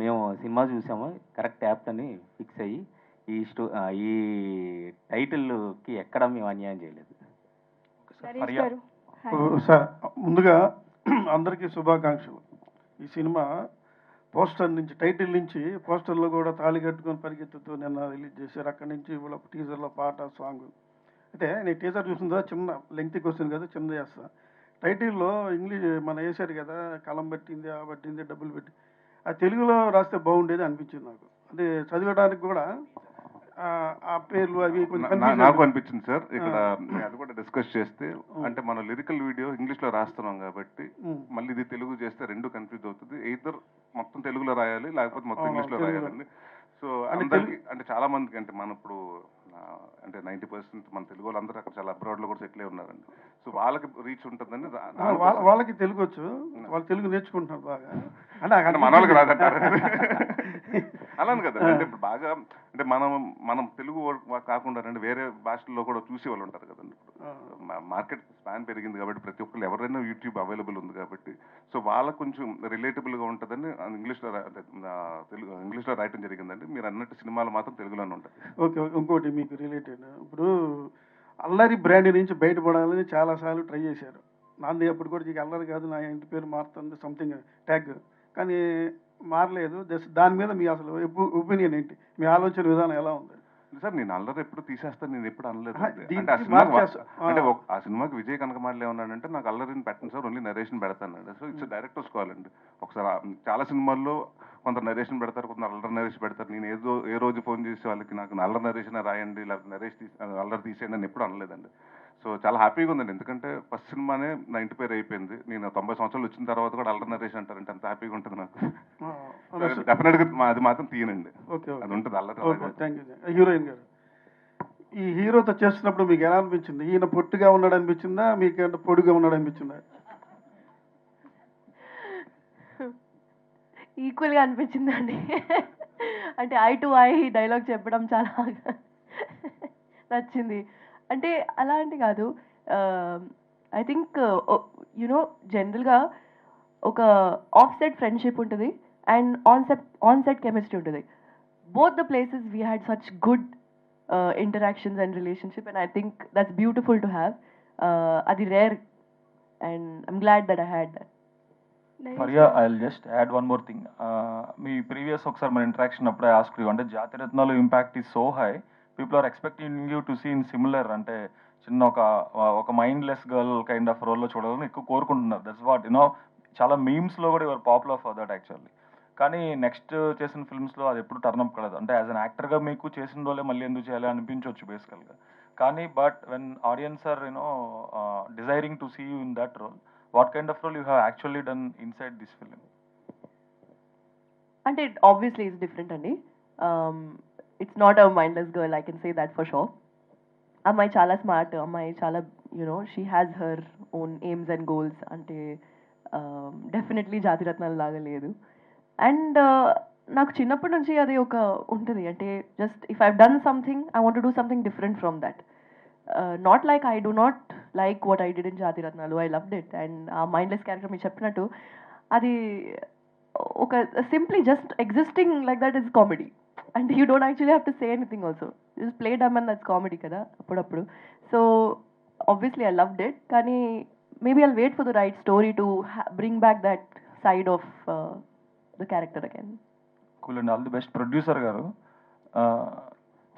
Speaker 6: మేము సినిమా చూసామో కరెక్ట్ యాప్ అని ఫిక్స్ అయ్యి ఈ టైటిల్కి ఎక్కడ మేము అన్యాయం చేయలేదు.
Speaker 11: సార్ ముందుగా అందరికీ శుభాకాంక్షలు. ఈ సినిమా పోస్టర్ నుంచి, టైటిల్ నుంచి పోస్టర్లో కూడా తాళి కట్టుకొని పరిగెత్తుతూ నిన్న రిలీజ్ చేశారు. అక్కడి నుంచి ఇవాళ టీజర్లో పాట, సాంగ్. అయితే నేను టీజర్ చూసిందా, చిన్న లెంగ్త్ క్వశ్చన్ కదా, చిన్న చేస్తా. టైటిల్లో ఇంగ్లీష్ మన వేశారు కదా, కలం పట్టింది, ఆ పట్టింది, డబ్బులు పెట్టి, ఆ తెలుగులో రాస్తే బాగుండేది అనిపించింది నాకు. అంటే చదివడానికి కూడా ఆ పేర్లు అవి కొంచెం
Speaker 3: నాకు అనిపించింది సార్. ఇక్కడ అది కూడా డిస్కస్ చేస్తే, అంటే మన లిరికల్ వీడియో ఇంగ్లీష్లో రాస్తున్నాం కాబట్టి మళ్ళీ ఇది తెలుగు చేస్తే రెండు కన్ఫ్యూజ్ అవుతుంది. ఎయిదర్ మొత్తం తెలుగులో రాయాలి, లేకపోతే మొత్తం ఇంగ్లీష్లో రాయాలండి. సో అందరికి, అంటే చాలా మందికి, అంటే మన ఇప్పుడు అంటే 90% మన తెలుగు వాళ్ళందరూ అక్కడ చాలా అబ్రాడ్లో కూడా సెటిల్ అయి ఉన్నారండి. సో వాళ్ళకి రీచ్ ఉంటుందని,
Speaker 11: వాళ్ళకి తెలుగు వచ్చు, వాళ్ళు తెలుగు నేర్చుకుంటున్నారు బాగా.
Speaker 3: అంటే మన వాళ్ళకి రాదంటారు అలానే కదా. అంటే ఇప్పుడు బాగా, అంటే మనం తెలుగు కాకుండా అంటే వేరే భాషల్లో కూడా చూసే వాళ్ళు ఉంటారు కదండి. ఇప్పుడు మార్కెట్ స్పాన్ పెరిగింది కాబట్టి ప్రతి ఒక్కరు ఎవరైనా యూట్యూబ్ అవైలబుల్ ఉంది కాబట్టి, సో వాళ్ళకు కొంచెం రిలేటబుల్గా ఉంటుందని ఇంగ్లీష్లో రాయటం జరిగిందండి. మీరు అన్నట్టు సినిమాలు మాత్రం తెలుగులోనే ఉంటాయి.
Speaker 11: ఓకే. ఇంకోటి మీకు రిలేటెడ్, ఇప్పుడు అల్లరి బ్రాండ్ నుంచి బయటపడాలని చాలాసార్లు ట్రై చేశారు. నాది అప్పుడు కూడా నీకు అల్లరి కాదు, నా ఇంటి పేరు మారుతుంది సంథింగ్ ట్యాగ్, కానీ మారలేదు. దాని మీద మీ అసలు ఒపీనియన్ ఏంటి, మీ ఆలోచన విధానం ఎలా ఉంది?
Speaker 3: సార్ నేను అల్లరి ఎప్పుడు తీసేస్తాను, నేను ఎప్పుడు అనలేదు.
Speaker 11: దీనికి
Speaker 3: అంటే ఆ సినిమాకి విజయ్ కనకమాడలు ఏమన్నాడంటే, నాకు అల్లరిని పెట్టను సార్, ఓన్లీ నరేషన్ పెడతానండి. సో ఇట్స్ డైరెక్టర్స్ కాల్ అండి. ఒకసారి చాలా సినిమాల్లో కొందరు నరేషన్ పెడతారు, కొందరు అల్లరి నరేషన్ పెడతారు. నేను ఏ రోజు ఫోన్ చేసి వాళ్ళకి నాకు అల్లరి నరేషన్ రాయండి, లేకపోతే అల్లరి తీసేయండి అని ఎప్పుడు అనలేదండి. సో సో చాలా హ్యాపీగా ఉందండి, ఎందుకంటే ఫస్ట్ సినిమానే నా ఇంటి పేరు అయిపోయింది. నేను 90 సంవత్సరాలు వచ్చిన తర్వాత కూడా అల్లరి నరేష్ అంటారంటే అంత హ్యాపీగా ఉంటుంది నాకు. డెఫినెట్గా అది మాత్రం తీయనండి.
Speaker 11: ఓకే
Speaker 3: అది ఉంటుంది అల్లరి.
Speaker 11: Okay, thank you. హీరోయిన్ గారు, ఈ హీరోతో చేస్తున్నప్పుడు మీకు ఎలా అనిపించింది? ఈయన పొట్టిగా ఉన్నాడు అనిపించిందా, మీకు పొడిగా ఉన్నాడు అనిపించిందా?
Speaker 8: ఈక్వల్గా అనిపించిందండి. అంటే ఐ టు ఐ డైలాగ్ చెప్పడం చాలా నచ్చింది. అంటే అలాంటి కాదు, ఐ థింక్ యునో జనరల్గా ఒక ఆఫ్ సెట్ ఫ్రెండ్షిప్ ఉంటుంది అండ్ ఆన్ సెట్ కెమిస్ట్రీ ఉంటుంది. Both the places we had such good interactions and relationship, and I think that's beautiful to have. Adi rare, and I'm glad that I had that.
Speaker 10: Faria, I'll just add one more thing. Me previous ఒకసారి మన interaction అప్పుడే ask you, అంటే Jathiratnalu impact is so high, people are expecting you to see in similar, అంటే చిన్న ఒక mindless girl kind of రోల్లో చూడాలని ఎక్కువ కోరుకుంటున్నారు. దట్స్ వాట్ యునో, చాలా మీమ్స్లో కూడా your popular for that actually. కానీ నెక్స్ట్ చేసిన ఫిల్మ్స్లో అది ఎప్పుడు టర్న్అప్ కాలేదు. అంటే యాజ్ అన్ యాక్టర్గా మీకు చేసిన రోలే మళ్ళీ ఎందుకు చేయాలి అనిపించవచ్చు బేసికల్గా. కానీ but when audience are desiring to see you in that role, what kind of role you have actually done inside this film?
Speaker 8: అంటే ఆబ్వియస్లీ ఇట్స్ డిఫరెంట్ అండి. It's not a mindless girl, I can say that for sure. అమ్మాయి చాలా smart, అమ్మాయి చాలా she has her own aims and goals. అంటే definitely జాతిరత్నాల లాగా లేదు. అండ్ నాకు చిన్నప్పటి నుంచి అది ఒక ఉంటుంది, అంటే just if I done something I want to do something different from that. Not like I do not like what I did in Jathi Ratnalu, I loved it. And ఆ మైండ్లెస్ క్యారెక్టర్ మీరు చెప్పినట్టు అది ఒక simply just existing like that is comedy. And you don't actually have to say anything also, just play dumb and that's comedy కదా అప్పుడప్పుడు. So obviously I loved it, కానీ maybe I'll wait for the right story to bring back that side of the character again.
Speaker 10: Cool, and all the best. Producer గారు,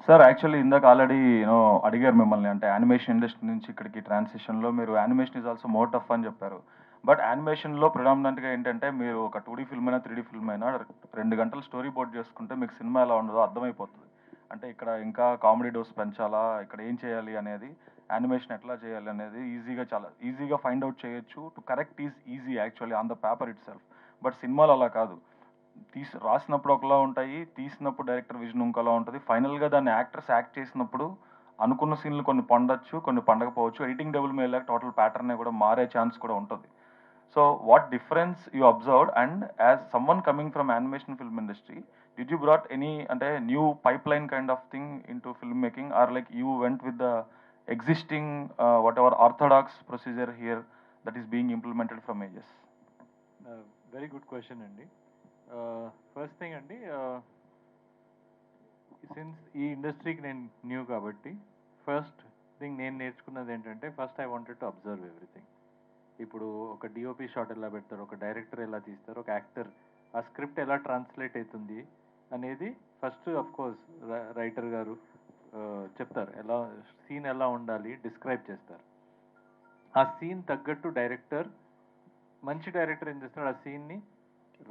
Speaker 10: sir actually ఇందాక already అడిగారు మిమ్మల్ని, అంటే animation industry నుంచి ఇక్కడికి ట్రాన్సిషన్లో మీరు animation is also more tough అని చెప్పారు. బట్ యానిమేషన్లో ప్రిడామినెంట్గా ఏంటంటే మీరు ఒక 2D ఫిల్మ్ అయినా 3D ఫిల్మ్ అయినా 2 గంటలు స్టోరీ బోర్డ్ చేసుకుంటే మీకు సినిమా ఎలా ఉండదో అర్థమైపోతుంది. అంటే ఇక్కడ ఇంకా కామెడీ డోస్ పెంచాలా, ఇక్కడ ఏం చేయాలి అనేది, యానిమేషన్ ఎట్లా చేయాలి అనేది చాలా ఈజీగా ఫైండ్ అవుట్ చేయొచ్చు. To correct is easy actually on the paper it self. But సినిమాలు అలా కాదు, రాసినప్పుడు ఒకలా ఉంటాయి, తీసినప్పుడు డైరెక్టర్ విజన్ ఇంకోలా ఉంటుంది, ఫైనల్గా దాన్ని యాక్టర్స్ యాక్ట్ చేసినప్పుడు అనుకున్న సీన్లు కొన్ని పండొచ్చు, కొన్ని పండకపోవచ్చు. ఎడిటింగ్ డబుల్ మీద టోటల్ ప్యాటర్న్ కూడా మారే ఛాన్స్ కూడా ఉంటుంది. So what difference you observed, and as someone coming from animation film industry, did you brought any అంటే new pipeline kind of thing into film making, or like you went with the existing whatever orthodox procedure here that is being implemented from ages?
Speaker 2: Very good question అండి. First thing అండి, since ఈ ఇండస్ట్రీకి నేను new కాబట్టి first thing నేను నేర్చుకున్నది ఏంటంటే, first I wanted to observe everything. ఇప్పుడు ఒక డిఓపి షాట్ ఎలా పెడతారు, ఒక డైరెక్టర్ ఎలా తీస్తారు, ఒక యాక్టర్ ఆ స్క్రిప్ట్ ఎలా ట్రాన్స్లేట్ అవుతుంది అనేది ఫస్ట్ ఆఫ్ కోర్స్ రైటర్ గారు చెప్తారు, ఎలా సీన్ ఎలా ఉండాలి డిస్క్రైబ్ చేస్తారు. ఆ సీన్ తగ్గట్టు డైరెక్టర్, మంచి డైరెక్టర్ ఏం చేస్తాడు, ఆ సీన్ని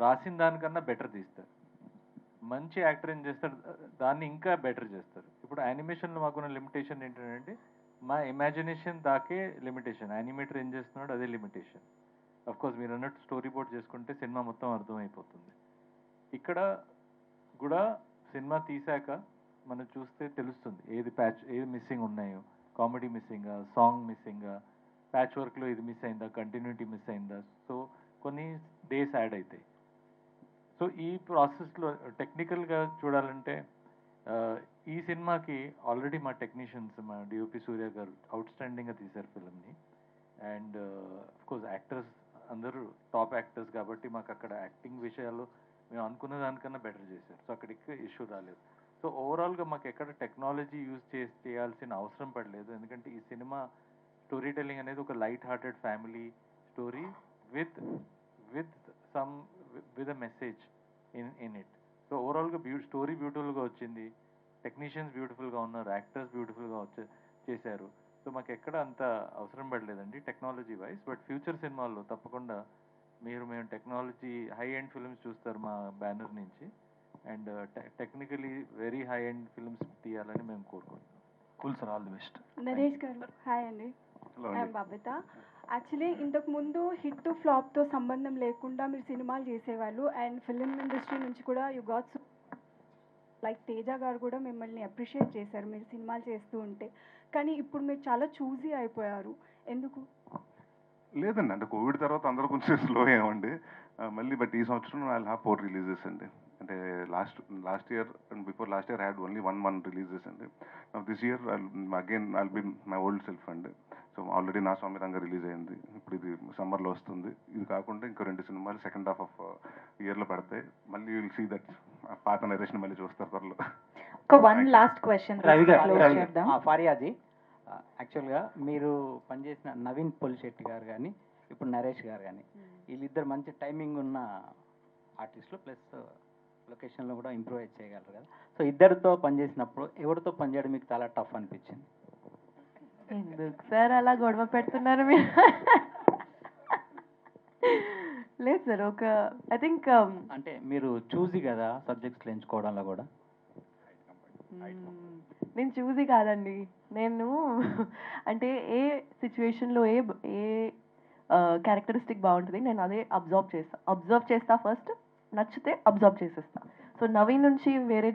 Speaker 2: రాసిన దానికన్నా బెటర్ తీస్తారు. మంచి యాక్టర్ ఏం చేస్తాడు, దాన్ని ఇంకా బెటర్ చేస్తారు. ఇప్పుడు యానిమేషన్లో మాకున్న లిమిటేషన్ ఏంటంటే, మా ఇమాజినేషన్ దాకే లిమిటేషన్. యానిమేటర్ ఏం చేస్తున్నాడు అదే లిమిటేషన్. అఫ్కోర్స్ మీరు అన్నట్టు స్టోరీ బోర్డ్ చేసుకుంటే సినిమా మొత్తం అర్థమైపోతుంది. ఇక్కడ కూడా సినిమా తీసాక మనం చూస్తే తెలుస్తుంది ఏది మిస్సింగ్ ఉన్నాయో, కామెడీ మిస్సింగా, సాంగ్ మిస్సింగా, ప్యాచ్ వర్క్లో ఇది మిస్ అయిందా, కంటిన్యూటీ మిస్ అయిందా. సో కొన్ని డేస్ యాడ్ అవుతాయి. సో ఈ ప్రాసెస్లో టెక్నికల్గా చూడాలంటే ఈ సినిమాకి ఆల్రెడీ మా టెక్నీషియన్స్, మా డిఓపి సూర్య గారు అవుట్స్టాండింగ్గా తీశారు ఫిల్మ్ని. అండ్ అఫ్కోర్స్ యాక్టర్స్ అందరూ టాప్ యాక్టర్స్ కాబట్టి మాకు అక్కడ యాక్టింగ్ విషయాలు మేము అనుకున్న దానికన్నా బెటర్ చేశారు. సో అక్కడికి ఇష్యూ రాలేదు. సో ఓవరాల్గా మాకు ఎక్కడ టెక్నాలజీ యూజ్ చేయాల్సిన అవసరం పడలేదు. ఎందుకంటే ఈ సినిమా స్టోరీ టెల్లింగ్ అనేది ఒక light hearted family story with some with a message in it. So ఓవరాల్గా స్టోరీ బ్యూటిఫుల్గా వచ్చింది, టెక్నీషియన్స్ బ్యూటిఫుల్గా ఉన్నారు, యాక్టర్స్ బ్యూటిఫుల్గా చేశారు. సో మాకు ఎక్కడ అంత అవసరం పడలేదండి టెక్నాలజీ వైజ్. బట్ ఫ్యూచర్ సినిమాల్లో తప్పకుండా మేము టెక్నాలజీ హై ఎండ్ ఫిల్మ్స్ చూస్తారు మా బ్యానర్ నుంచి. And technically very high end films తీయాలని మేము కోరుకుంటున్నాం.
Speaker 10: Cool sir, all the best.
Speaker 12: Naresh గారు హాయ్ అండి.
Speaker 3: Hello
Speaker 12: I'm Babita. యాక్చువల్లీ ఇంతకు ముందు హిట్ ఫ్లాప్తో సంబంధం లేకుండా మీరు సినిమాలు చేసేవాళ్ళు అండ్ ఫిలిం ఇండస్ట్రీ నుంచి కూడా యు గాట్ లైక్ తేజ గారు కూడా మిమ్మల్ని అప్రిషియేట్ చేశారు మీరు సినిమాలు చేస్తూ ఉంటే. కానీ ఇప్పుడు మీరు చాలా చూజీ అయిపోయారు, ఎందుకు?
Speaker 3: లేదండి, అంటే కోవిడ్ తర్వాత అందరూ కొంచెం స్లో అయ్యామండి మళ్ళీ. బట్ ఈ సంవత్సరం ఐ హ్యావ్ 4 రిలీజెస్ అండి. అంటే last year and before last year had only 1 releases అండి. This year again I'll be my old self అండి. సో ఆల్రెడీ నా స్వామి రంగ రిలీజ్ అయింది, ఇప్పుడు ఇది సమ్మర్లో వస్తుంది. ఇది కాకుండా ఇంకో 2 సినిమాలు సెకండ్ హాఫ్ ఆఫ్ ఇయర్లో పడతాయి. మళ్ళీ విల్ సీ దట్ పాత నరేషన్ మళ్ళీ చూస్తారు త్వరలో.
Speaker 7: ఒక వన్ లాస్ట్ క్వశ్చన్
Speaker 13: ఫారియాజీ, యాక్చువల్గా మీరు పనిచేసిన నవీన్ పొలిశెట్టి గారు కానీ ఇప్పుడు నరేష్ గారు కానీ వీళ్ళిద్దరు మంచి టైమింగ్ ఉన్న ఆర్టిస్టులు, ప్లస్ లొకేషన్లో కూడా ఇంప్రూవైజ్ చేయగలరు కదా. సో ఇద్దరితో పనిచేసినప్పుడు ఎవరితో పనిచేయడం మీకు చాలా టఫ్ అనిపించింది?
Speaker 8: ఎందుకు సార్ అలా గొడవ పెడుతున్నారు మీరు? లేదు సార్, ఒక ఐ థింక్
Speaker 13: అంటే మీరు చూసి కదా సబ్జెక్ట్స్లో ఎంచుకోవడంలో కూడా.
Speaker 8: నేను చూసి కాదండి, నేను అంటే ఏ సిచ్యువేషన్లో ఏ క్యారెక్టరిస్టిక్ బాగుంటుంది నేను అదే అబ్జర్వ్ చేస్తా ఫస్ట్, నచ్చితే అబ్జర్వ్ చేసేస్తా. సో నవీన్ నుంచి వేరే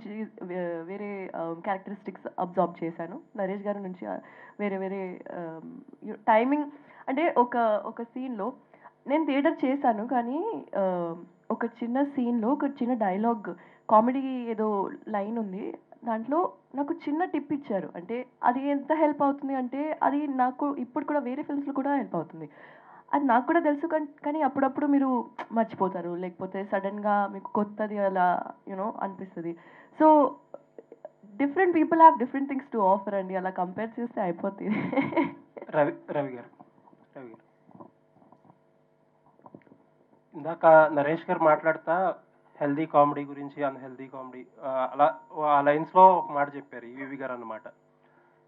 Speaker 8: క్యారెక్టరిస్టిక్స్ అబ్జర్వ్ చేశాను, నరేష్ గారి నుంచి వేరే టైమింగ్. అంటే ఒక సీన్లో నేను థియేటర్ చేశాను, కానీ ఒక చిన్న సీన్లో ఒక చిన్న డైలాగ్ కామెడీ ఏదో లైన్ ఉంది, దాంట్లో నాకు చిన్న టిప్ ఇచ్చారు. అంటే అది ఎంత హెల్ప్ అవుతుంది అంటే అది నాకు ఇప్పుడు కూడా వేరే ఫిల్మ్స్లో కూడా హెల్ప్ అవుతుంది. అది నాకు కూడా తెలుసు, కానీ అప్పుడప్పుడు మీరు మర్చిపోతారు, లేకపోతే సడన్గా మీకు కొత్తది అలా యూనో అనిపిస్తుంది. So different people have different things to offer అండి, అలా కంపేర్ చేస్తే అయిపోతుంది.
Speaker 1: రవి గారు ఇందాక నరేష్ గారు మాట్లాడుతా హెల్దీ కామెడీ గురించి, అన్హెల్దీ కామెడీ అలా ఆ లైన్స్లో ఒక మాట చెప్పారు ఈవి గారు అన్నమాట.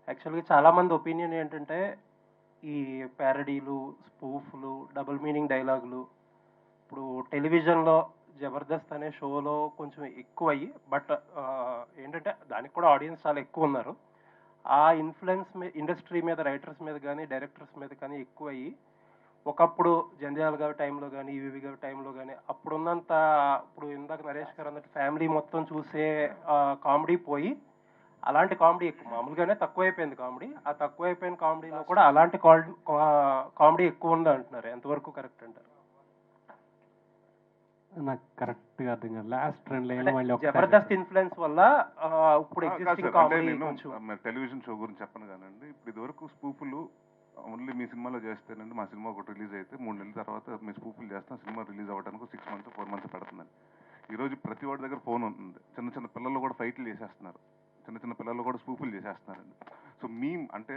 Speaker 1: యాక్చువల్గా చాలామంది ఒపీనియన్ ఏంటంటే ఈ ప్యారడీలు, స్పూఫ్లు, డబుల్ మీనింగ్ డైలాగులు ఇప్పుడు టెలివిజన్లో జబర్దస్త్ అనే షోలో కొంచెం ఎక్కువయ్యి, బట్ ఏంటంటే దానికి కూడా ఆడియన్స్ చాలా ఎక్కువ ఉన్నారు. ఆ ఇన్ఫ్లుయెన్స్ ఇండస్ట్రీ మీద, రైటర్స్ మీద కానీ డైరెక్టర్స్ మీద కానీ ఎక్కువయ్యి ఒకప్పుడు జంధ్యాల గారి టైంలో కానీ ఈవీవి గారి టైంలో కానీ అప్పుడున్నంత, ఇప్పుడు ఇందాక నరేష్ గారు అన్నట్టు ఫ్యామిలీ మొత్తం చూసే కామెడీ పోయి అలాంటి కామెడీ ఎక్కువ, మామూలుగానే తక్కువైపోయింది కామెడీ. ఆ తక్కువైపోయిన కామెడీలో కూడా అలాంటి కామెడీ ఎక్కువ ఉంది అంటున్నారు. ఎంతవరకు కరెక్ట్ అంటారు?
Speaker 4: నాకు కరెక్ట్గా అర్థం కాదు. లాస్ట్ 2 లైన్లు మళ్ళీ
Speaker 1: జబర్దస్త్ ఇన్ఫ్లుయెన్స్ వల్ల ఇప్పుడు ఎగ్జిస్టింగ్ కామెడీ
Speaker 3: టెలివిజన్ షో గురించి చెప్పను కానండి. ఇప్పుడు ఇదివరకు స్పూపులు ఓన్లీ మీ సినిమాలో చేస్తేనండి, మా సినిమా ఒకటి రిలీజ్ అయితే 3 నెలల తర్వాత మీ స్పూపులు చేస్తాం, సినిమా రిలీజ్ అవ్వడానికి 6 మంత్స్ 4 మంత్స్ పడుతుందండి. ఈరోజు ప్రతి వాడి దగ్గర ఫోన్ ఉంటుంది, చిన్న పిల్లలు కూడా ఫైట్లు చేసేస్తున్నారు, చిన్న పిల్లలు కూడా స్పూపులు చేసేస్తున్నారండి. సో మీమ్ అంటే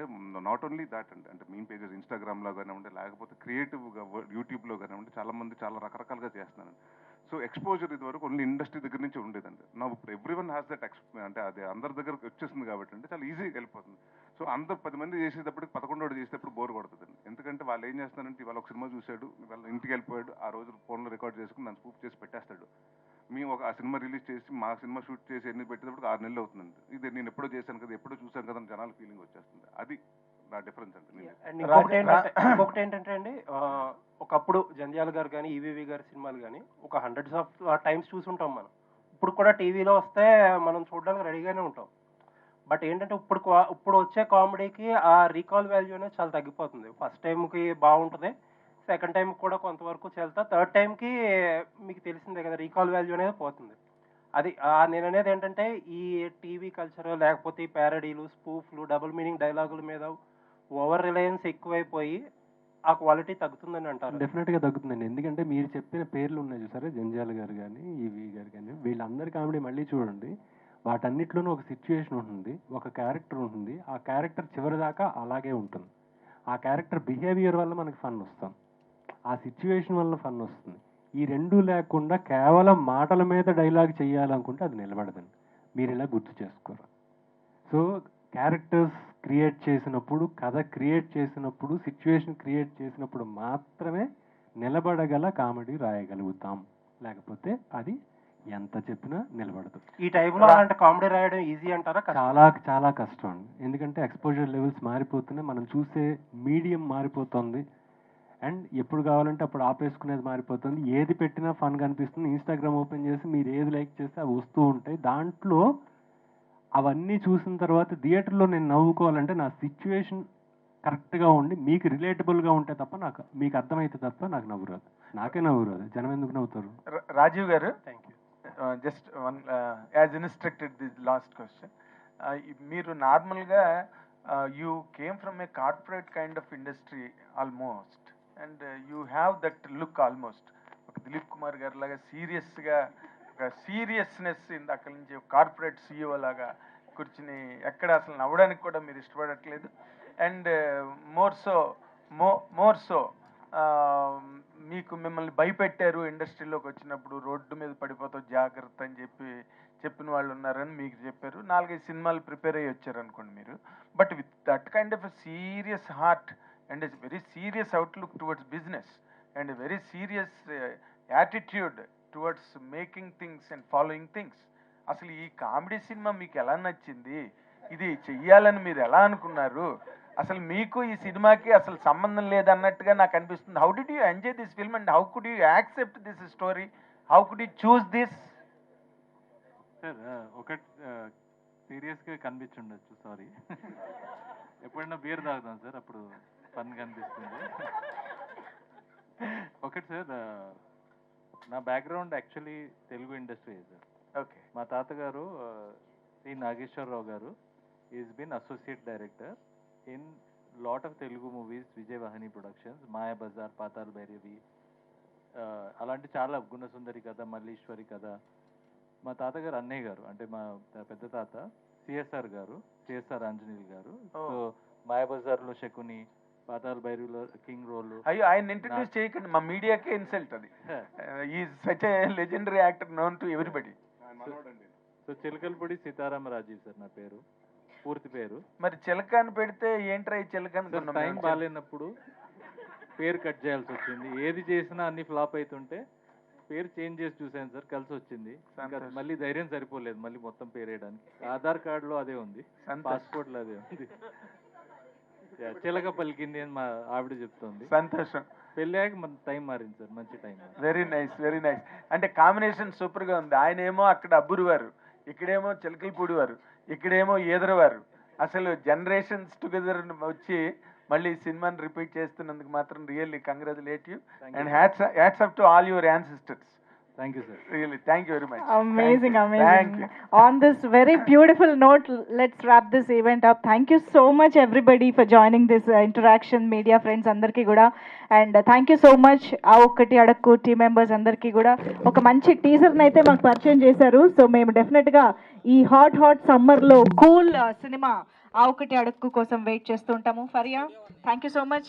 Speaker 3: నాట్ ఓన్లీ దాట్ అండి, అంటే మీమ్ పేజెస్ ఇన్స్టాగ్రామ్లో కానివ్వండి, లేకపోతే క్రియేటివ్గా యూట్యూబ్లో కానివ్వండి, చాలామంది చాలా రకరకాలుగా చేస్తున్నారండి. సో ఎక్స్పోజర్ ఇదివరకు ఓన్లీ ఇండస్ట్రీ దగ్గర నుంచి ఉండేదండి. నా ఇప్పుడు ఎవ్రీవన్ హ్యాస్ దట్ అంటే అది అందరి దగ్గరకు వచ్చేసింది కాబట్టి అంటే చాలా ఈజీగా వెళ్ళిపోతుంది. సో అందరు 10 మంది చేసేటప్పటికి 11 చేసేటప్పుడు బోర్ కొడుతుందండి. ఎందుకంటే వాళ్ళు ఏం చేస్తారంటే ఇవాళ ఒక సినిమా చూశాడు, ఇవాళ ఇంటికి వెళ్ళిపోయాడు, ఆ రోజు ఫోన్లో రికార్డ్ చేసుకుని నన్ను స్పూప్ చేసి పెట్టేస్తాడు. మేము ఆ సినిమా రిలీజ్ చేసి మా సినిమా షూట్ చేసి ఎన్ని పెట్టేటప్పుడు 6 నెలలు అవుతుందండి. ఇది నేను ఎప్పుడో చేశాను కదా, ఎప్పుడో చూశాను కదా అని జనాల ఫీలింగ్ వచ్చేస్తుంది. అది నా డిఫరెన్స్ అండి.
Speaker 1: ఇంకొకటి ఏంటంటే అండి, ఒకప్పుడు జంధ్యాల గారు కానీ ఈవీవి గారి సినిమాలు కానీ ఒక 100s ఆఫ్ టైమ్స్ చూసుంటాం మనం. ఇప్పుడు కూడా టీవీలో వస్తే మనం చూడడానికి రెడీగానే ఉంటాం. బట్ ఏంటంటే ఇప్పుడు వచ్చే కామెడీకి ఆ రీకాల్ వాల్యూ అనేది చాలా తగ్గిపోతుంది. ఫస్ట్ టైంకి బాగుంటుంది, సెకండ్ టైం కూడా కొంతవరకు చెల్తా, థర్డ్ టైంకి మీకు తెలిసిందే కదా రీకాల్ వాల్యూ అనేది పోతుంది. అది నేను అనేది ఏంటంటే ఈ టీవీ కల్చర్, లేకపోతే ఈ ప్యారడీలు, స్పూఫ్లు, డబుల్ మీనింగ్ డైలాగుల మీద ఓవర్ రిలయన్స్ ఎక్కువైపోయి ఆ క్వాలిటీ తగ్గుతుందని అంటారు.
Speaker 4: డెఫినెట్గా తగ్గుతుందండి. ఎందుకంటే మీరు చెప్పిన పేర్లు ఉన్నాయి చూసారా, జంధ్యాల గారు కానీ ఈవి గారు కానీ, వీళ్ళందరి కామెడీ మళ్ళీ చూడండి, వాటన్నిటిలోనూ ఒక సిచ్యువేషన్ ఉంటుంది, ఒక క్యారెక్టర్ ఉంటుంది. ఆ క్యారెక్టర్ చివరి దాకా అలాగే ఉంటుంది. ఆ క్యారెక్టర్ బిహేవియర్ వల్ల మనకి ఫన్ వస్తాం, ఆ సిచ్యువేషన్ వల్ల ఫన్ వస్తుంది. ఈ రెండూ లేకుండా కేవలం మాటల మీద డైలాగ్ చేయాలనుకుంటే అది నిలబడదండి. మీరు ఇలా గుర్తు చేసుకోరు. సో క్యారెక్టర్స్ క్రియేట్ చేసినప్పుడు, కథ క్రియేట్ చేసినప్పుడు, సిచ్యువేషన్ క్రియేట్ చేసినప్పుడు మాత్రమే నిలబడగల కామెడీ రాయగలుగుతాం. లేకపోతే అది ఎంత చెప్పినా నిలబడదు.
Speaker 1: ఈ టైంలో అలాంటి కామెడీ రాయడం ఈజీ అంటారా?
Speaker 4: చాలా చాలా కష్టం అండి. ఎందుకంటే ఎక్స్పోజర్ లెవెల్స్ మారిపోతున్నాయి, మనం చూసే మీడియం మారిపోతుంది, అండ్ ఎప్పుడు కావాలంటే అప్పుడు ఆపేసుకునేది మారిపోతుంది. ఏది పెట్టినా ఫన్ కనిపిస్తుంది. ఇన్స్టాగ్రామ్ ఓపెన్ చేసి మీరు ఏది లైక్ చేస్తే అవి వస్తూ ఉంటాయి. దాంట్లో అవన్నీ చూసిన తర్వాత థియేటర్లో నేను నవ్వుకోవాలంటే నా సిచ్యువేషన్ కరెక్ట్గా ఉండి మీకు రిలేటబుల్గా ఉంటే తప్ప, నాకు మీకు అర్థమైతే తప్ప నాకు నవ్వు రాదు. నాకే నవ్వు రాదు, జనం ఎందుకు నవ్వుతారు?
Speaker 5: రాజీవ్ గారు,
Speaker 1: thank you.
Speaker 5: Just one as instructed the last question. మీరు నార్మల్గా you came from A corporate kind of industry almost, and you have that look almost. ఒక దిలీప్ కుమార్ గారి లాగా సీరియస్గా, ఒక సీరియస్నెస్ అక్కడి నుంచి కార్పొరేట్ సీఈఓ లాగా కూర్చుని ఎక్కడ అసలు నవ్వడానికి కూడా మీరు ఇష్టపడట్లేదు. అండ్ మోర్ సో మీకు మిమ్మల్ని భయపెట్టారు ఇండస్ట్రీలోకి వచ్చినప్పుడు, రోడ్డు మీద పడిపోతావు జాగ్రత్త అని చెప్పిన వాళ్ళు ఉన్నారని మీకు చెప్పారు. 4-5 సినిమాలు ప్రిపేర్ అయ్యి వచ్చారు అనుకోండి మీరు. But with that kind of a serious heart and a very serious outlook towards business and very serious attitude towards making things and following things, అసలు ఈ కామెడీ సినిమా మీకు ఎలా నచ్చింది? ఇది చెయ్యాలని మీరు ఎలా అనుకున్నారు? అసలు మీకు ఈ సినిమాకి అసలు సంబంధం లేదన్నట్టుగా నాకు అనిపిస్తుంది. How did you enjoy this film and how could you accept this story? How could you choose this?
Speaker 2: Sir ఒకటి సీరియస్గా కనిపించుండొచ్చు, సారీ. ఎప్పుడైనా బీర్ తాగుతాం సార్, అప్పుడు ఫన్ కనిపిస్తుంది. ఒకటి సార్, నా background actually Telugu industry sir.
Speaker 5: Okay.
Speaker 2: మా తాతగారు సి నాగేశ్వరరావు గారు is been associate director in lot of Telugu movies, Vijayavahini productions, Mayabazar, Pathala Bhairavi, అలాంటి చాలా, గుణసుందరి కథ, మల్లీశ్వరి కథ. మా తాతగారు అన్నయ్య గారు, అంటే మా పెద్ద తాత సిఎస్ఆర్ గారు, సిఎస్ఆర్ ఆంజనేయులు గారు. సో మాయాబజార్లో శకుని, పాతాళ భైరవిలో కింగ్ రోల్.
Speaker 5: అయ్యో, ఆయన ఇంట్రడ్యూస్ చేయకండి, మా మీడియాకే ఇన్సల్ట్ అది. Is such a legendary actor known to everybody.
Speaker 2: So Chilakalapudi Seetharama Rajeev sir నా పేరు, పూర్తి పేరు.
Speaker 5: మరి చిలక అని పెడితే ఏంట్రా ఈ చిలక అనుకున్నాం.
Speaker 2: టైం బాగాలేనప్పుడు పేరు కట్ చేయాల్సి వచ్చింది. ఏది చేసినా అన్ని ఫ్లాప్ అవుతుంటే పేరు చేంజ్ చేసి చూసాను సార్, కలిసి వచ్చింది. మళ్ళీ ధైర్యం సరిపోలేదు మళ్ళీ మొత్తం పేరు వేయడానికి. ఆధార్ కార్డులో అదే ఉంది, పాస్పోర్ట్లో అదే ఉంది. చిలక పలికింది అని మా ఆవిడ చెప్తుంది.
Speaker 5: సంతోషం.
Speaker 2: పెళ్ళాక మన టైం మారింది సార్, మంచి time.
Speaker 5: Very nice, very nice. అంటే కాంబినేషన్ సూపర్ గా ఉంది. ఆయన ఏమో అక్కడ అబ్బురు వారు, ఇక్కడేమో చిలకలపూడి వారు, ఇక్కడేమో ఈదరవారు. అసలు జనరేషన్స్ టుగెదర్ వచ్చి మళ్ళీ సినిమాని రిపీట్ చేస్తున్నందుకు మాత్రం really congratulate you and hats up to all your ancestors.
Speaker 2: Thank you, sir.
Speaker 5: Really, thank you very much.
Speaker 7: Amazing, amazing.
Speaker 5: Thank you.
Speaker 7: On this very beautiful note, let's wrap this event up. Thank you so much, everybody, for joining this interaction. Media friends, andarki kuda, and thank you so much. Aa okkati adakku team members andarki kuda oka manchi teaser naithe maaku పరిచయం చేశారు. So మేము definite గా ఈ hot summer లో cool cinema ఆ ఒకటి అడక్కు కోసం wait చేస్తూ ఉంటాము. Faria, thank you so much.